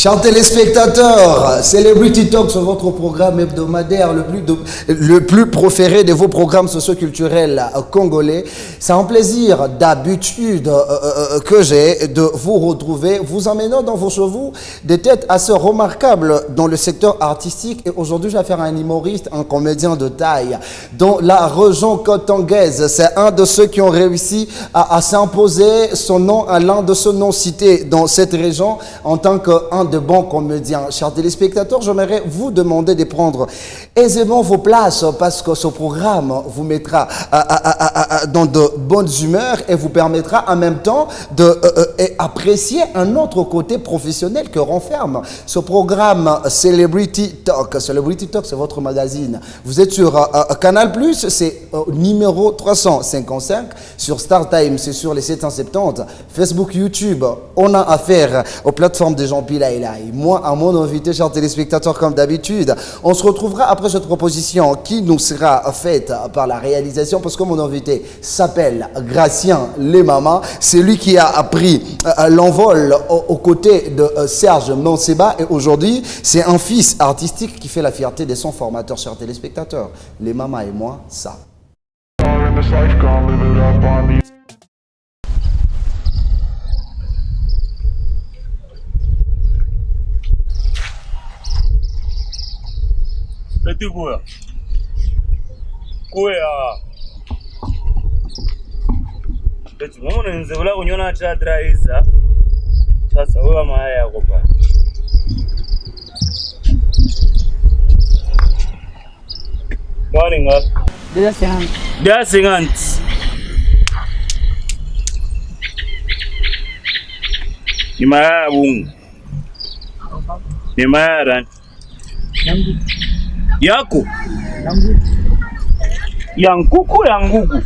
Chers téléspectateurs, Celebrity Talk, c'est votre programme hebdomadaire le plus préféré de vos programmes socioculturels congolais. C'est un plaisir d'habitude que j'ai de vous retrouver, vous emmenant dans vos chevaux des têtes assez remarquables dans le secteur artistique. Et aujourd'hui, je vais faire un humoriste, un comédien de taille dans la région cotongaise. C'est un de ceux qui ont réussi à s'imposer son nom à l'un de ceux non cités dans cette région en tant qu'un de bons comédiens. Chers téléspectateurs, j'aimerais vous demander de prendre aisément vos places parce que ce programme vous mettra dans de bonnes humeurs et vous permettra en même temps d'apprécier un autre côté professionnel que renferme ce programme Celebrity Talk. Celebrity Talk, c'est votre magazine. Vous êtes sur Canal+, c'est numéro 355. Sur StarTime, c'est sur les 770. Facebook, YouTube, on a affaire aux plateformes de Jean-Pierre Laïlaï. Moi, à mon invité, chers téléspectateurs, comme d'habitude, on se retrouvera après cette proposition qui nous sera faite par la réalisation parce que mon invité s'appelle Gracien Lemama. C'est lui qui a pris l'envol aux côtés de Serge Manseba et aujourd'hui, c'est un fils artistique qui fait la fierté de son formateur, chers téléspectateurs. Lemama et moi, ça. Petit quoi? Quoi? Petit bon, on ne sait pas où on a trahi ça. Ça va mal à quoi? Morning, 250. 250. Ni mara bungu. Ni mara. Yako? Ya nkuku ya nguku.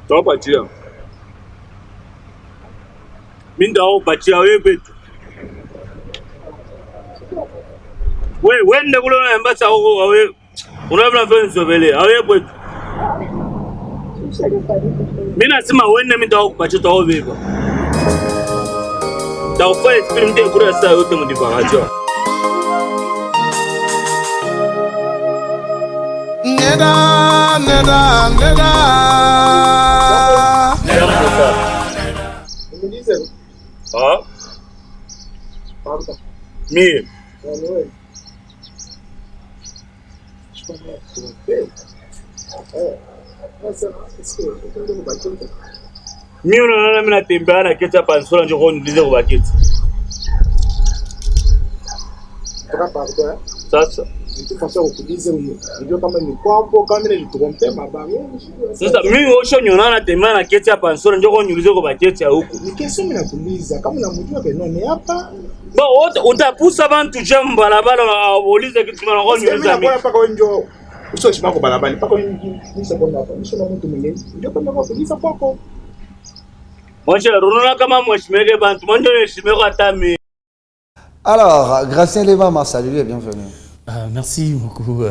Topatia. Minda opatia wewe. Wende kule unambasa huko wewe. Unavuna fence vile. Wewe kwetu. Mimi nasema wende mimi nitakupatia tao vipi. Taufanya experiment kule sasa yote mdivarajo. Neda. Ah? Mimi. Mimi unaona mimi natembea na keti hapa nsora nje kwa niulize kwa keti. Sasa sasa mimi osho nyona natembea na keti hapa nsora nje kwa niulize kwa keti ya huko. Nikesho mimi nakuuliza kama unamjua Benoni hapa. Ba utapusa abantu jamba balabala waulize kitu kama ngoni niuliza mimi. Hapa kwa njo. Uso chimako balabala paka ni sekonda hapa. Nisho na mtu mwingine. Ndio kama kwa kuuliza kwako. Mwache rununa kama mweshimeke bantu mwanjo yeshimeko atami. Alors, Gracien Lemama, salut et bienvenue. Merci beaucoup,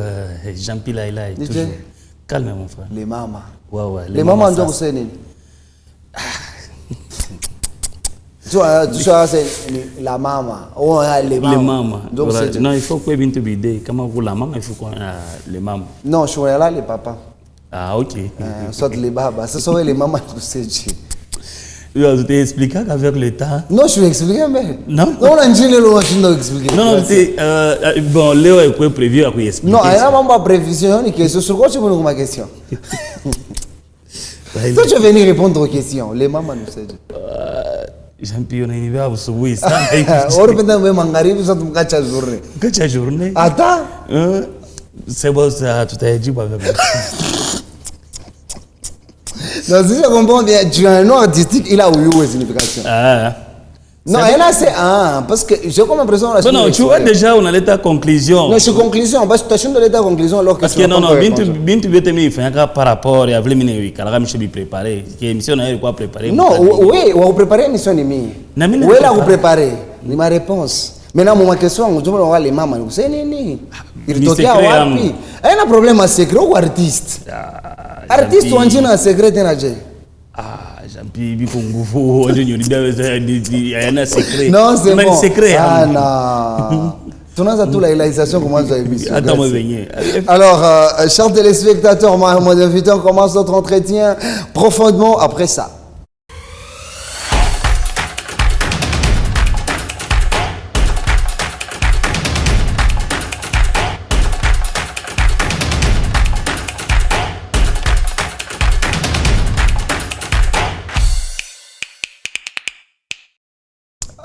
Jean-Pierre Laïlaï. Toujours calme, mon frère. Lemama. Ouais. Lemama, on c'est nini? Tu vois, c'est la maman. Oh, les mamans. Non, il faut que tu aies une idée. Comment vous la maman, il faut qu'on ait les mamans. Non, je suis là, les papas. Ah, ok. Soit les babas. Ce sont les mamans qui se disent. Je t'ai expliqué qu'avec le temps. Non, je vais expliquer, mais. Non. On a dit le lot de expliquer. Non, bon, Léo est prévu à expliquer. Non, il n'y a même pas prévision. Sur quoi tu veux ma question? Toi, tu veux venir répondre aux questions. Les mamans nous disent. Jean-Pierre, on est arrivé à vous sauver. On reprend même Mangari, vous êtes un gâchis journée. Gâchis journée? Attends. C'est bon, ça, tu t'as dit pas avec moi. Non, si je comprends bien, tu as un nom artistique, il a eu une signification. Ah, Non, elle a c'est parce que j'ai comme l'impression que non, tu vois déjà on a l'état conclusion. Non, c'est conclusion parce que tu as de l'état conclusion alors que parce que non bintu bete mi fanya par rapport ya vile mine kala miche bi préparer que émission na quoi préparer. Non, oui, on préparer émission ni mi. Oui, là vous préparer. Ni ma réponse. Maintenant ma question, je me vois les mamans, vous savez nini? Il toquait à wapi? Elle a un problème à secret ou artiste? Artiste ou un secret tenaje? Jean-Pierre Bikongoufo, il y a un secret. Non, c'est bon. Secret. Ah non. Tu n'as toute la réalisation comment ça émission. Attends, moi venir. Alors, chers téléspectateurs, mon invité, on commence notre entretien profondément après ça.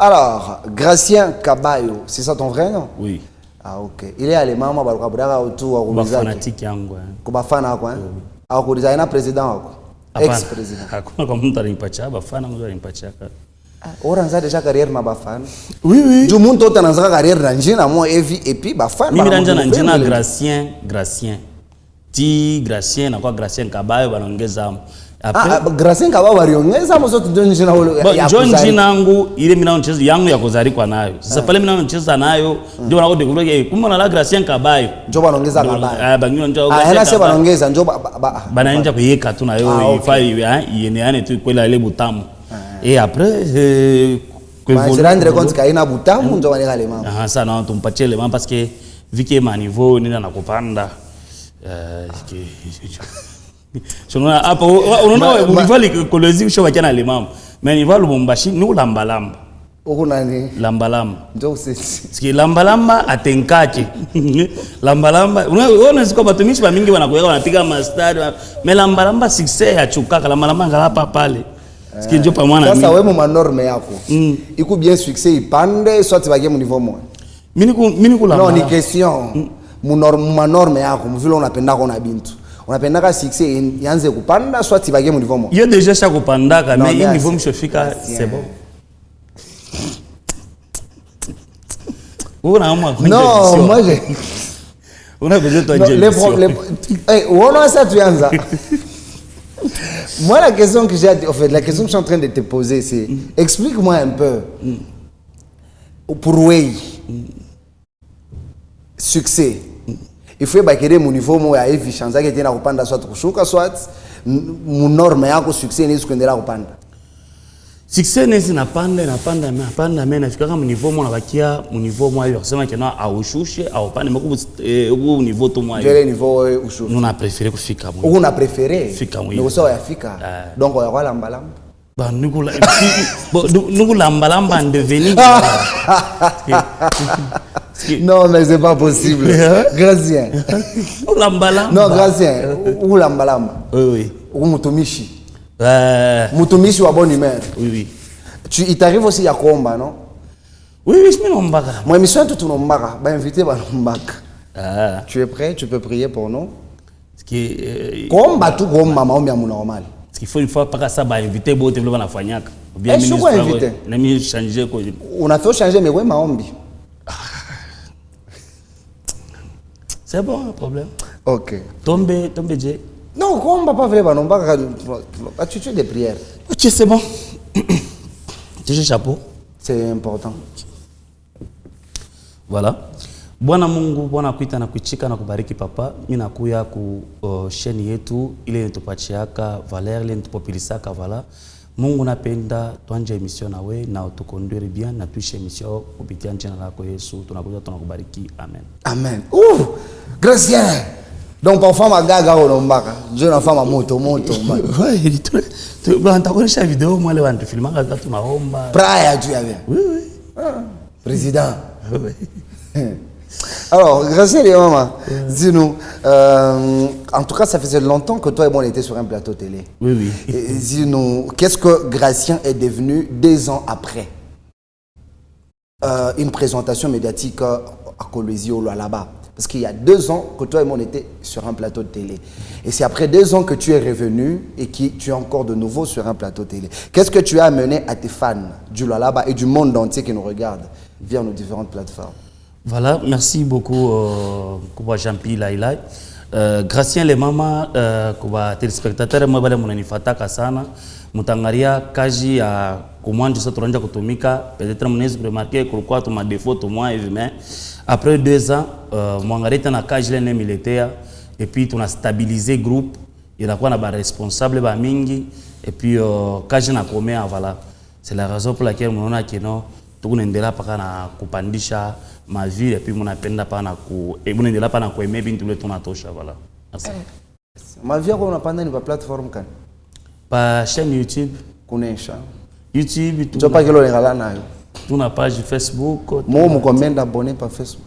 Alors, Gracien Kabayo, c'est ça ton vrai nom? Oui. Ah, ok. Il est allemand, moi, autour de fanatique. Comme fan, quoi. Ah, il est président. Ex-président. Comme tu as un fan, on a déjà carrière na bafana. Oui, oui. Du monde tout a carrière na njina mo et puis bafana. Mimi nanja na njina Gracien. Ti Gracien na kwa Gracien Kabayo balongeza. Gracien Kabayo baliongeza mo zote ndio njina holo. John jinangu ile mina mchezo yangu ya kuzalika nayo. Sasa pale mina mchezo nayo ndio wanaona dekule kumbe na la Gracien Kabayo. Ndio balongeza Kabayo. Bangino ndio. Hela sasa balongeza ndio bananja kuyeka tu na yo ifai yeneane tu kwela ile butamu. Et après, je me rendre compte qu'il y a un bouton, on doit aller à l'élément. Ah, ça, non, tu ne peux pas l'élément parce que, vu que mon niveau, on est dans la copanda. On va les coloser, je vais aller l'élément. Mais il va le bombachi, nous l'ambalamba. Lambalamba. Parce que lambalamba a tenkaki. Lambalamba, on est comme tu m'as mingi wana kuweka wanapiga mastari. Mais lambalamba succès ya chukaka, lambalamba ngala pa pale. Sasa wewe mu norme yako iko bien succès ipande soit bagie mu niveau moi mini ku non ni question mu norme yako mu vile unapenda kona bintu unapenda ka succès yanze kupanda soit bagie mu niveau moi yo déjà cha kupanda ka mais il niveau mshofika c'est bon non moi je on a besoin de les problèmes on a ça tu yanza. Moi, la question que j'ai, en fait, la question que je suis en train de te poser, c'est explique-moi un peu pour Way succès. Il faut que mon niveau moi a vu changer que tu n'as pas soit kushuka soit mon norme yako succès n'est ce qu'on est là au panda. Succès n'est na panda mais nafika kama niveau moi nabakia mon niveau moi yosema que non a ushushe a upande mako au niveau to moi. Quel niveau ushushe? Nous on préféré kufika moi. On a préféré fika moi. Nous ça ya fika. Donc on va lambalamba. Bah nous lambalamba en devenir. Non mais c'est pas possible. Gracien. Lambalamba. Non Gracien, ou lambalamba. Oui. Ou mutumishi. Mutumishi wa bonne humeur. Oui. Il t'arrive aussi à Komba, non? Oui, je me nombaka. Moi, émission tout nombaka. Bah, invité par nombaka. Tu es prêt? Tu peux prier pour nous? Komba tout Komba, maman, bien normal. Parce qu'il faut une fois pas ça, bah, inviter, bon, tu veux la fagnac. Bien, je suis invité. On a mis changer quoi. On a fait changer, mais oui, maombi. C'est bon, le problème. Ok. Tombe, Dieu. Non, on ne va pas vraiment, on va attitude de prière. Ok, c'est bon. Tu as chapeau. C'est important. Voilà. Bwana Mungu, Bwana kuita na kuichika na kubariki papa. Mimi nakuya ku chaîne yetu ile nitupachiaka valeur ile nitupopilisaka vala. Mungu napenda tuanje emission nawe na utukonduire bien na tuishe emission kupitia jina lako Yesu. Tunakuja tunakubariki. Amen. Amen. Ouh! Gracien. Donc parfois ma gaga au mbaka, je na fama moto. Ouais, tu vas t'enregistrer vidéo moi le vendre filmer quand tu maomba. Praia tu avais. Oui. Président. Oui. Alors, Gracien et maman, dis-nous, en tout cas ça faisait longtemps que toi et moi on était sur un plateau télé. Oui. Et dis-nous, qu'est-ce que Gracien est devenu 2 ans après une présentation médiatique à Kolwezi ou là-bas? Parce qu'il y a 2 ans que toi et moi, on était sur un plateau de télé. Et c'est après 2 ans que tu es revenu et que tu es encore de nouveau sur un plateau de télé. Qu'est-ce que tu as amené à tes fans du Lualaba et du monde entier qui nous regardent via nos différentes plateformes? Voilà, merci beaucoup, Kouba Jean-Pierre Lailai. Gracien les mamas, Kouba téléspectateurs, moi, je suis fataka sana. Mutangaria kaji ya kumwanju sa turanja kutumika. Peut-être mnezi remarquer kulikuwa tuma défaut moi mais après 2 ans, mwangaria tena kaji lene militaire et puis tuna stabiliser groupe. Il a quoi na ba responsable ba mingi et puis kaji na komea voilà. C'est la raison pour laquelle mnaona kino tukunaendelea paka na kupandisha ma vie et puis mnapenda pa na ku et mnaendelea pa na kuemea bintu le tunatosha voilà. Merci. Ma vie on a pendant une plateforme kan. Pa chaîne YouTube. Kunesha. YouTube. Tu pas que l'on est là nayo. Tu n'as page Facebook. Moi on combien d'abonnés par Facebook?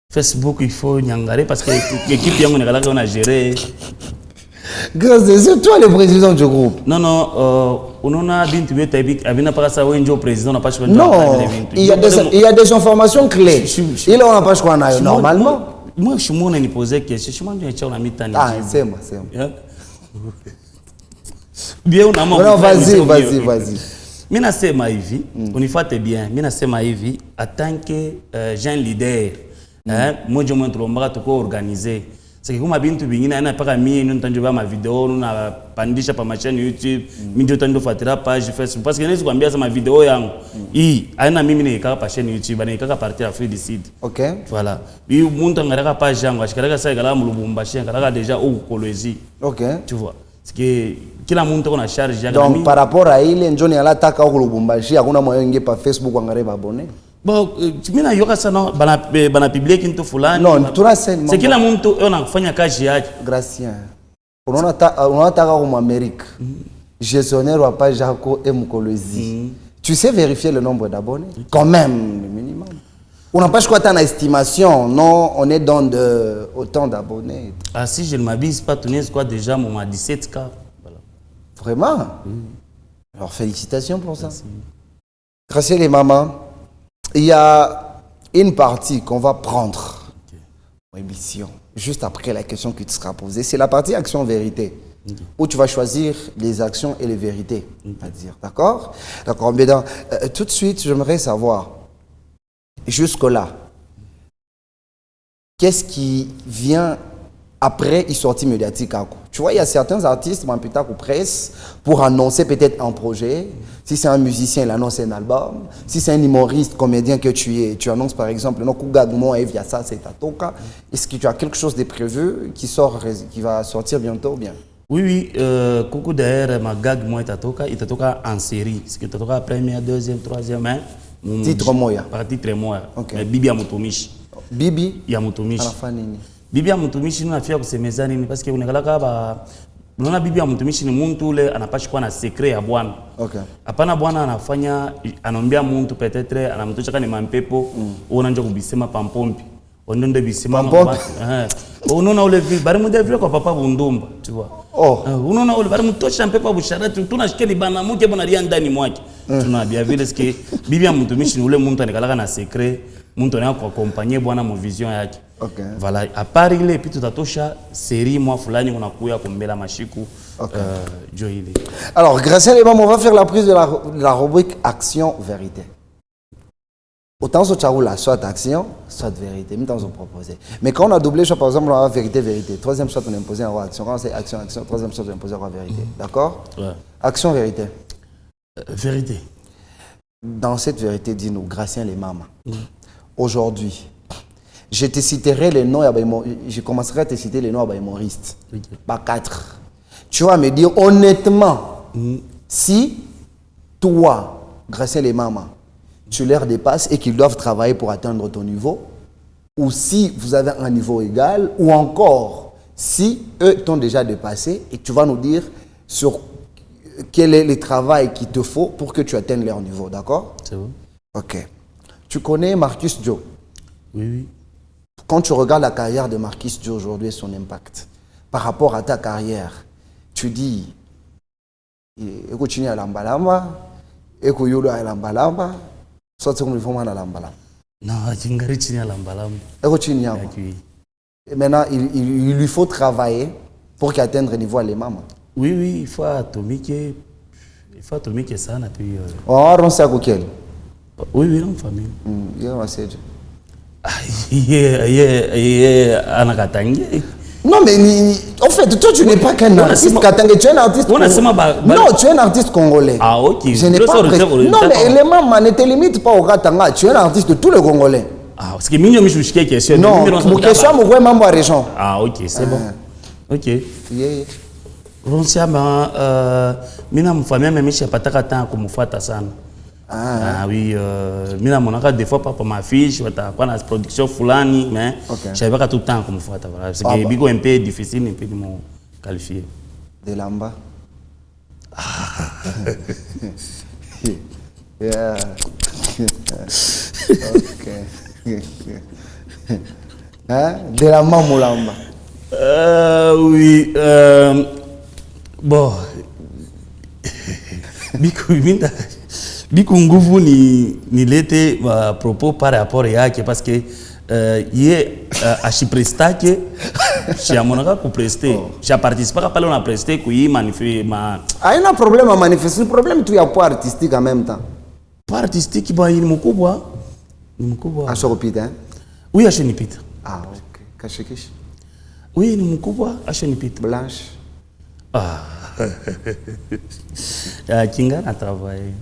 Facebook il faut nyangare parce que l'équipe yango nekala on a géré. C'est toi le président du groupe. Non on a bintu beta bik abina pas ça wenjo président na page. Non, il y a des informations clés. Il on a pas quoi nayo normalement. Moi je suis mon ni poser question, je suis mon na mitani. Ah, c'est moi. Bien on a mon. Vas-y. Mina sema hivi, unifuate bien. Mina sema hivi en tant que jeune leader, moi je montre l'ombre tout organiser. C'est que comme bintu bingine ana paka mie nous ntanjo ba ma vidéo nous na pandisha pa ma chaîne YouTube, minjo tando fatira page Facebook parce que nezi kwambia sama vidéo yangu. Hii aina mimi ni kaka pa chaîne YouTube, ana kaka partir à Free Decide. OK. Voilà. Bi muntu ngaraka page yangu, ashikara sa kala mulubumbashi, kala déjà au Kolwezi. OK. Tu vois. C'est que kila muntu kona charge ya. Donc par rapport à ile njoni alataka au Lubumbashi hakuna moyo nge pa Facebook angare ba abonné. Bon, mina yoka sana bana publier kintu fulani. Non, tu rasema. C'est kila muntu anafanya kazi yake. Gracien. Unataka au Amérique. Gestionnaire wa page yako Mkolwezi. Tu sais vérifier le nombre d'abonnés? Quand même le minimum. On n'a pas quoi ta estimation. Non, on est dans autant d'abonnés. Ah si je ne m'abuse pas, tu n'es quoi déjà mon 17K. Voilà. Vraiment? Alors félicitations pour ça. Grâce les mamans, il y a une partie qu'on va prendre en émission, juste après la question qui te sera posée. C'est la partie action-vérité, où tu vas choisir les actions et les vérités à dire. D'accord? D'accord, mais tout de suite, j'aimerais savoir, jusque-là, qu'est-ce qui vient après une sortie médiatique? Tu vois, il y a certains artistes, ou presse, pour annoncer peut-être un projet. Si c'est un musicien, il annonce un album. Si c'est un humoriste, comédien que tu es, tu annonces par exemple, non, ça, c'est ta toka. Est-ce que tu as quelque chose de prévu qui va sortir bientôt ou bien? Oui, coucou d'ailleurs, ma gag, moi, il toka en série. C'est que toka première, deuxième, troisième, hein. Titre moya. Par titre moya. Okay. Bibi Yamutumishi. Bibi Yamutumishi. Bibi Yamutumishi ni nafia kusemeza nini parce que unakalaka ba unaona bibi Yamutumishi ni muntu ule anapashi kuwa na secret ya bwana. Okay. Hapana bwana anafanya anaambia muntu peut-être anamtosha kama mampepo unaanza kubisema pampompi. Ondondo bisema pampompi. Unaona ule bari mude vile kwa papa Bundumba, tu vois. Oh. Unaona ule bari mtosha mpepo busharati tunashikeni bana mke bwana lia ndani mwake. Tunabia vile ske bibi Yamutumishi ni ule muntu anakalaka na secret, muntu anaye kuaccompagner bwana mu vision yake. Okay. Voilà, à part il et puis tout atosha série moi fulani unakuya kumbela mashiku Joile. Alors, grâce à les mamans, on va faire la prise de la rubrique action vérité. Autant ce tchaoula, soit action, soit vérité, même temps on proposé. Mais quand on a doublé, par exemple, on a vérité, troisième soit on a imposé en action, quand c'est action, troisième soit on a imposé en vérité. D'accord? Ouais. Action vérité. Vérité. Dans cette vérité, dis-nous, Gracien les mamans. Aujourd'hui, je te citerai les noms, je commencerai à te citer les noms à humoristes. Pas 4. Tu vas me dire honnêtement, si toi, Gracien les mamans, tu leur dépasses et qu'ils doivent travailler pour atteindre ton niveau, ou si vous avez un niveau égal, ou encore, si eux t'ont déjà dépassé, et tu vas nous dire sur quel est le travail qu'il te faut pour que tu atteignes leur niveau, d'accord? C'est bon. Ok. Tu connais Marcus Joe? Oui. Quand tu regardes la carrière de Marcus Joe aujourd'hui et son impact, par rapport à ta carrière, tu dis, écoute, tu es à l'ambalamba, écoute, tu es à l'ambalamba, soit tu es à l'ambalamba. Non, tu es à l'ambalamba. Écoute, tu es à Et maintenant, il lui faut travailler pour qu'il atteigne le niveau allemand. Oui, oui, il faut atomique ça. Puis, on sait à quel. Oui, oui, non, famille. Non, mais en fait, toi, tu n'es pas qu'un artiste katangé, tu es un artiste congolais. Non, tu es un artiste congolais. Ah, ok. Je n'ai pas non, mais les mamans ne te limitent pas au Katanga. Tu es un artiste de tous les Congolais. Ah, parce que Mignon me suis question. Non, mon question, mon vrai membre à région. Ah, ok, c'est bon. Ok. Ronsiama, mina mfamia me misha pataka tan kumufata sana. Ah oui, mina monaka des fois papa ma fiche, wata kwa na production fulani, mais je savais pas tout le temps kumufata voilà, parce que bigo un peu difficile un peu de me qualifier. De lamba. Yeah. OK. Hein? De lamba mulamba. Oui, bon. Biku nguvu ni lete propos par rapport yake parce que ye ashiprestake chez amonaka ku prester chez participer pale on a presté ku yi manifester ma haina problème à manifester problème tu ya pour artistique en même temps pas artistique ba ni mkubwa ashopita hein oui ashenipita OK kashikishi oui ni mkubwa ashenipita Blanche Kinga na travailler.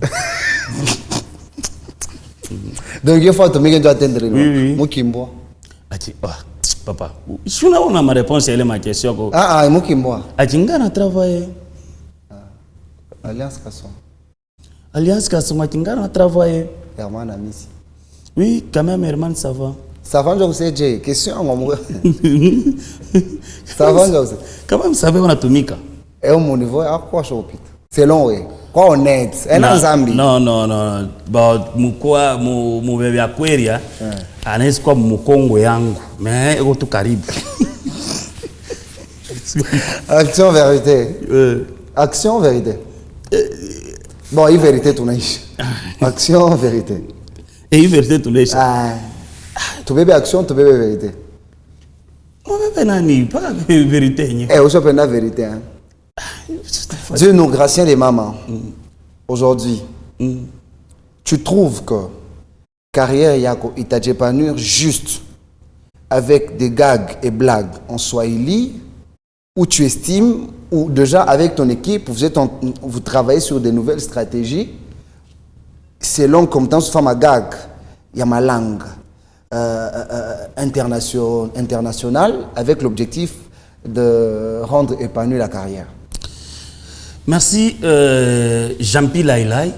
Donc il faut que tu atteindre le oui. Mukimbo. Papa, je n'ai pas ma réponse à ma question. Mukimbo. Kinga na travailler. Alliance Kasson. Alliance Kasson, Kinga na travailler. Herman Amisi. Oui, quand même Herman ça va. Ça va, je sais, Jay. Question, mon ça va, je sais. Quand même, ça va, on a Tomika. Et au mon niveau, à quoi je opite? C'est long, oui. Quoi on est? Un an Zambie. Non. Bon, mukwa, mu bébé aquaria. Anes quoi mu Congo yangu. Mais ego tu karibu. Action vérité. Action vérité. Bon, il vérité tout niche. Action vérité. Et il vérité tout niche. Tu bébé action, tu bébé vérité. Mon bébé nani, pas vérité. Eh, où la vérité hein. Dieu nous gracien les mamans. Aujourd'hui, tu trouves que carrière yako itajepanur juste avec des gags et blagues en swahili ou tu estimes ou déjà avec ton équipe vous travaillez sur des nouvelles stratégies selon comme tant sous ma gag il y a ma langue internationale avec l'objectif de rendre épanouie la carrière. Merci Jean-Pierre Lailai,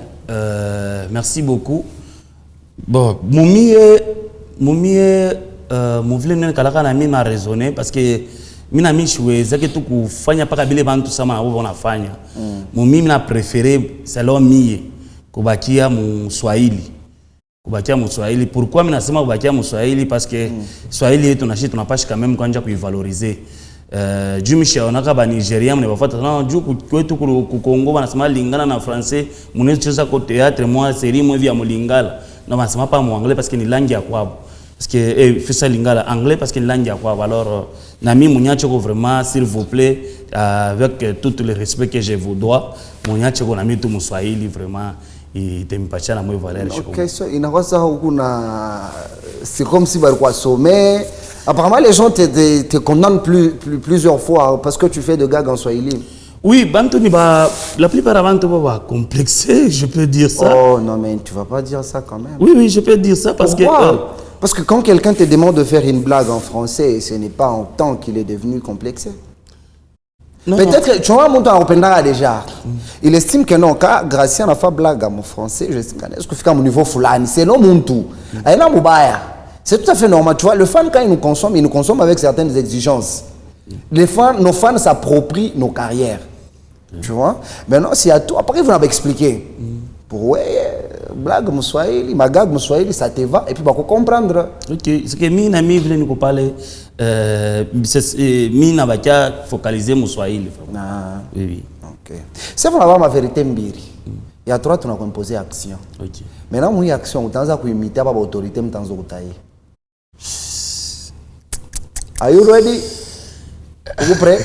merci beaucoup. Bon, Moumi voulait nous kalaka na mimi raisonner parce que mina mishwe zake tu kufanya paka bile bantu sama na wao wanafanya. Moumi mina préféré selon mie kubakia mu Swahili. Kubakia mu Swahili. Pourquoi mina sema kubakia mu Swahili parce que Swahili yetu tunapasha quand même kwanja kuivaloriser. Jumisha onaka ba Nigeria mne bafata na juu kwetu ku Kongo banasema lingana na français mnaweza cheza ko théâtre moi série moi via mulingala na banasema pas mu anglais parce que ni langue ya kwabo parce que fisa lingala anglais parce que ni langue ya kwabo alors na mimi munyacho ko vraiment s'il vous plaît avec tout le respect que je vous dois munyacho ko na mimi tu Mswahili vraiment itempachana na moi valeur shoko. OK, so inakosa kuna c'est comme si balikuwa sommet. Apparemment, les gens te condamnent plusieurs fois parce que tu fais de gags en swahili. Oui, la plupart avant tout va complexer, je peux dire ça. Oh non, mais tu vas pas dire ça quand même. Oui, je peux dire ça parce Pourquoi? Parce que quand quelqu'un te demande de faire une blague en français, ce n'est pas en temps qu'il est devenu complexé. Peut-être, tu vois, mon temps à déjà. Il estime que non, car Gracien n'a pas blague à mon français, je sais est-ce que fait à mon niveau fulani, c'est non mon tout. C'est tout à fait normal. Tu vois, le fan, quand il nous consomme avec certaines exigences. Les fans, nos fans s'approprient nos carrières. Tu vois? Maintenant, c'est à toi. Après, vous m'avez expliqué. Pour blague Mswahili, ma gag Mswahili, ça te va. Et puis, bah, comprendre. Ok. C'est que mina mi voulait nous parler. Mina va focaliser Mswahili. Oui. Ok. C'est pour avoir ma vérité mbiri. Il y a trois, tu as composé action. Ok. Maintenant, moi, action, tu as imiter par l'autorité, tu as Are you ready? Vous prêts?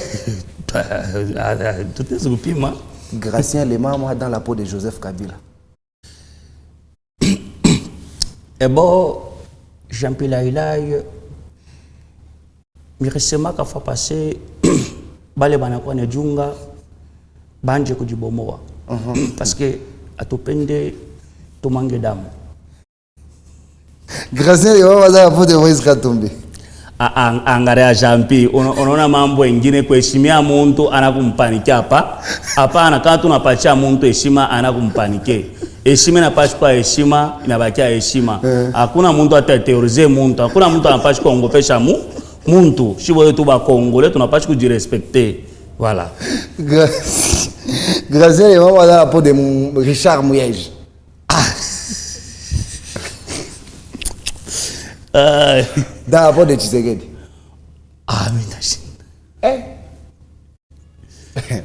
Tout est occupé. Gratien Lemama dans la peau de Joseph Kabila. Et bon, Jean-Pierre Hilaire, récemment, quand il passé, bale banakwa ne junga, banje kujibomoa. Parce que, à tout pende, tout manque d'âme. Gratien Lemama dans la peau de Moïse Katumbi. Angalia Jampi, unaona mambo mengine kuheshimia mtu anakumpanikia hapa anakaa tu napatia mtu heshima anakumpanike. Heshima inapaswa kwa heshima, inabakia heshima. Hakuna mtu atateorize mtu, hakuna mtu anapaswa kuongopesha mtu. Shibo yetu ba Kongole tunapaswa kujirespecter. Voilà. Gratien Lemama dans la peau de Richard Mouyege. Dans la peau de Tshisekedi. Ah, mais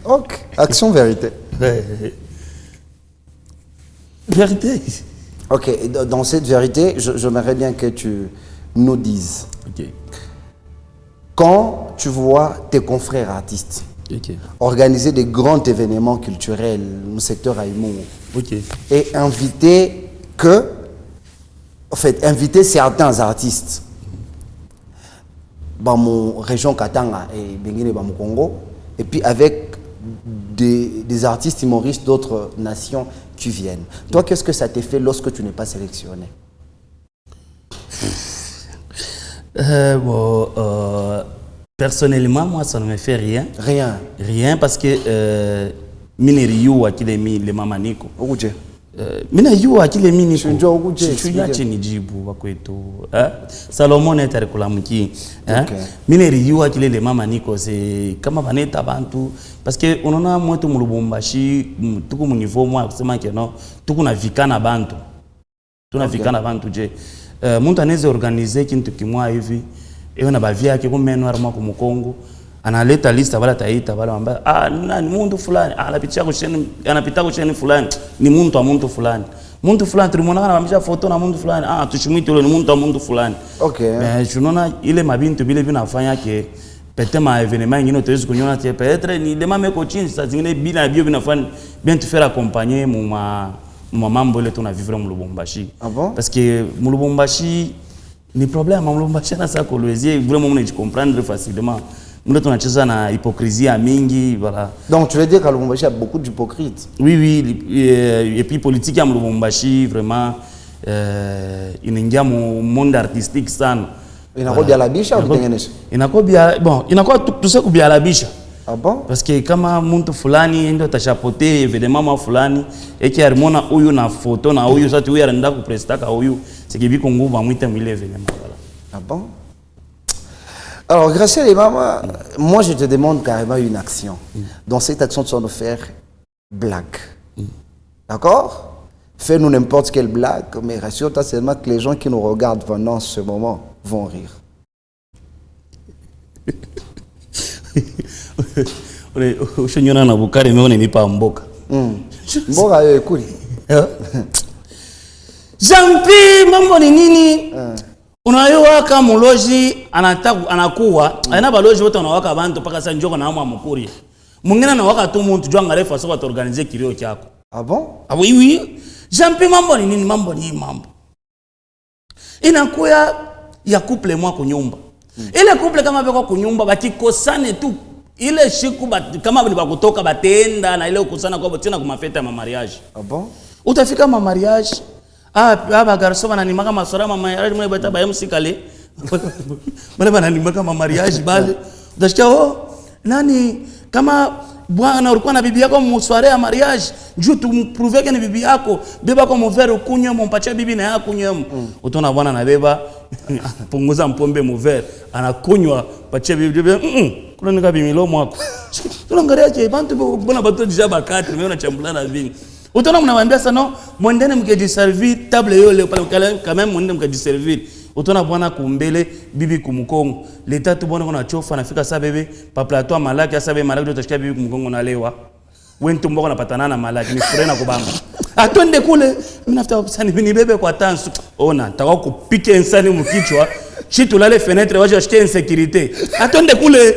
ok. Action vérité. Vérité. Ok, dans cette vérité, j'aimerais bien que tu nous dises. Ok. Quand tu vois tes confrères artistes organiser des grands événements culturels au secteur Aïmou, et inviter certains artistes dans mon région Katanga et Benguine dans mon Congo, et puis avec des artistes humoristes d'autres nations qui viennent. Toi, qu'est-ce que ça t'est fait lorsque tu n'es pas sélectionné? Personnellement, moi, ça ne me fait rien. Rien. Rien parce que Mineriyu a qu'il mis les mamaniko. Ouje. Mineriyu a qu'il mis ni. Je suis à Chenijibu, Bakweto. Salomon est à Rekulamuki. Mineriyu a qu'il les mamaniko. C'est comme un état bantu. Parce que on a moi tout le Lubumbashi, tout comme niveau moi, c'est moi qui non, tout qu'on a vikana bantu. Tout na vikana bantu je. Montanese organisé qui nous moi hivi. Et on a bavia qui comme noir moi comme Congo. Analeta lista bala taita bala amba nani muntu fulani anapitia kwa cheni fulani ni muntu fulani tulimwona anabamisha foto na muntu fulani tushimwite ule ni muntu fulani. Okay. Mais tunaona ile mabintu bile vinafanya ke peut-être ma événement ngine tuwezi kunyona tie peut-être ni dema meko chini saa zingine bila bio vinafanya bien te faire accompagner mu mambo ile tunavivre mu Lubumbashi. Ah bon? Parce que mu Lubumbashi ni problème mu Lubumbashi na ça kolwezi vraiment on comprendre facilement. Nous avons une hypocrisie à mingi, voilà. Donc tu veux dire qu'à Lubumbashi, il y a beaucoup d'hypocrites? Oui, et puis politique à Lubumbashi, vraiment, il y a un monde artistique sana. Il y a quoi à la biche ou il y a quoi bon, il y a quoi tout ça qui à la biche. Ah bon? Parce que kama muntu fulani ndio tashapote évidemment fulani et qui harmona huyu na photo na huyu sasa huyu anaenda kuprestaka huyu c'est que biko nguvu amwite mwile événement, voilà. Ah bon? Alors, Gratien Lemama, moi je te demande carrément une action. Dans cette action, tu vas nous faire blague. D'accord? Fais-nous n'importe quelle blague, mais rassure-toi seulement que les gens qui nous regardent pendant ce moment vont rire. Ushanyona na bukari meone nipa mboka. Mboka yo ekuli. Jampi mambo ni nini? Unayua kama muloji anakuwa aina baloji wote wanawaka abantu paka sasa njoko na hamu amukuri. Mwingine anawaka tu mtu jwanga refa sasa organize kilio chako. Ah bon? Ah oui. Jampi mambo ni nini? Mambo ni mambo. Inakuya ya couple mwa kunyumba. Ile couple kama beko kunyumba bakikosane tu. Ile shiku kama ni bakutoka batenda na ile ukosana kwa tena kwa mafeta ya mariage. Ah bon? Utafika mariage aba garso bana nimaka masora mariage mwe bata ba msikale. Bale bana nimaka mariage bale. Utasikia nani kama bwana ulikuwa na bibi yako msware ya mariage, njoo tumprove que ni bibi yako, beba kwa mvere ukunywe mpatie bibi na yako kunywe. Utaona bwana na beba punguza mpombe mvere, anakunywa patie bibi. Kuna nika bimilomo wako. Tunaangalia je bantu bona bato deja bakati meona chambulana vingi. Utaona mnawaambia sana mwendene mkejiservir table yole pale quand même mwendene mkejiservir. Utaona bwana kumbele bibi kumukongo. Leta tu bwana kuna chofa nafika saa bebe pa plateau malaki asa bebe malaki utashikia bibi kumukongo na lewa. Wewe tumbo unapatana na malaki ni furena kubamba. Atwende kule mimi nafuta sana ni bebe kwa tansu. Ona nataka kupika insani mkichwa Si tu as les fenêtres, je vais acheter une sécurité. Attendez, couler.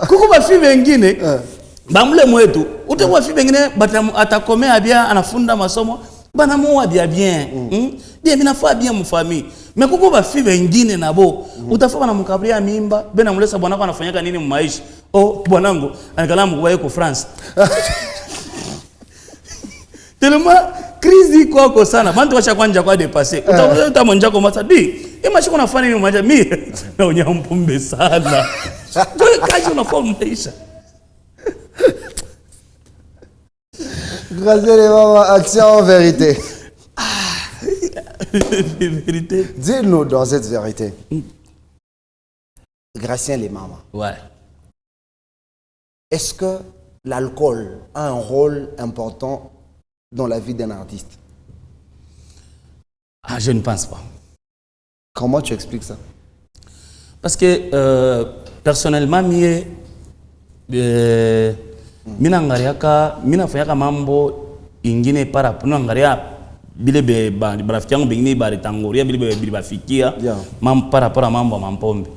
Coucou ma fille vengine. Bamule mwetu. Ute wa fille vengine atakome abia anafunda masomo. Bana mo abia bien. Bien binafa bien mu famille. Mais coucou ba fille vengine nabo. Utafa na mkabria mimba, bena mulesa bwanako anafanyaka nini mu maisha? Oh, bwanangu anakala mkuwa yuko France. Tellement crise iko sana. Bantu washa kwanja kwa dépasser. Utakuta monja kwa masa di. Imashi kuna fani ni manja mi. Na unyampumbe sana. Ndio kazi unafanya maisha. Grâce les mamans, action en vérité. Vérité. Dis-nous dans cette vérité. Grâce les mamans. Ouais. Est-ce que l'alcool a un rôle important dans la vie d'un artiste? Ah, je ne pense pas. Comment tu expliques ça? Parce que personnellement, mina fanyaka mambo ingine para punangaria bile be barafiki yangu bengine baritangoria bile be bafikia mam para mambo mampombe.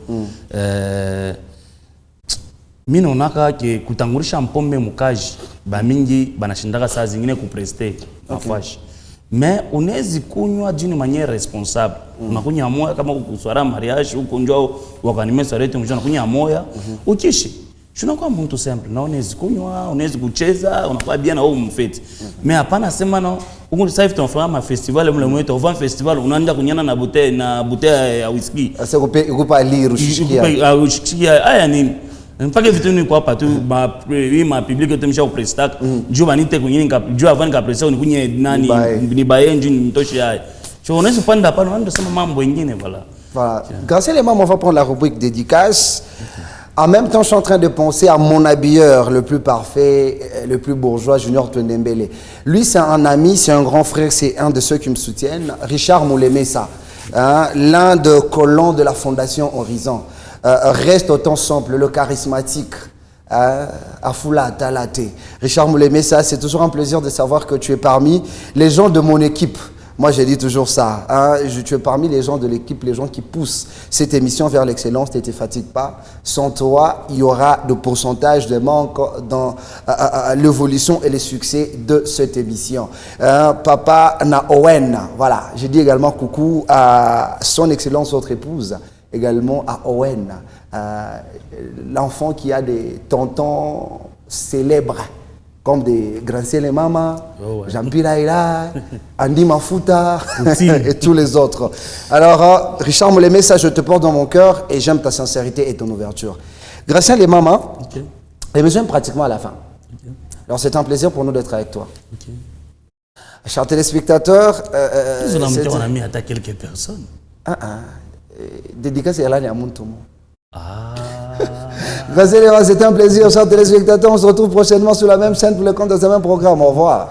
Mina onaka ke kutangurisha mpombe mukaji ba mingi banashindaka saa zingine kupreste afashi. Mais unezi kunywa d'une manière responsable. Unakunya moya kama kuswara mariage ukonjwa wakanime sarete mjana kunya moya ukishi. Tunakuwa mtu simple na unezi kunywa, unezi kucheza, unakuwa bien na wewe mfeti. Mais hapana sema no, uko sasa hivi tunafanya ma festival mle mwetu, on festival unaanza kunyana na bouteille ya whisky. Asa kupa lire ushikia. Ushikia aya nini? Mpaka vitu ni kwa hapa tu ma public tumesha kuprestak. Juu banite kunyinga, juu avant ka presa unikunye nani ni baye njini mtoshi haya. So unaweza panda hapa na ndio sema mambo mengine voilà. Voilà. Grâce les mamans, on va prendre la rubrique dédicace. En même temps, je suis en train de penser à mon habilleur le plus parfait, le plus bourgeois, Junior Tondembele. Lui, c'est un ami, c'est un grand frère, c'est un de ceux qui me soutiennent. Richard Moulemessa, l'un des colons de la Fondation Horizon. Reste autant simple, le charismatique. Afula Talate. Richard Moulemessa, c'est toujours un plaisir de savoir que tu es parmi les gens de mon équipe. Moi, j'ai dit toujours ça. Tu es parmi les gens de l'équipe, les gens qui poussent cette émission vers l'excellence. Ne te fatigue pas. Sans toi, il y aura de pourcentage de manque dans l'évolution et le succès de cette émission. Papa Naowen, voilà. J'ai dit également coucou à son excellence, votre épouse. Également à Owen, l'enfant qui a des tontons célèbres. Comme des Graciela et Mama, Jean-Pierre Aïla, Andy Mafuta et tous les autres. Alors, Richard Moulemessa, je te porte dans mon cœur et j'aime ta sincérité et ton ouverture. Graciela et Mama, et j'aime pratiquement à la fin. Alors, c'est un plaisir pour nous d'être avec toi. Chers téléspectateurs, on a mis à quelques personnes. Dédicace à l'année à Montomo. C'était un plaisir, chers téléspectateurs. On se retrouve prochainement sur la même chaîne pour le compte de ce même programme. Au revoir.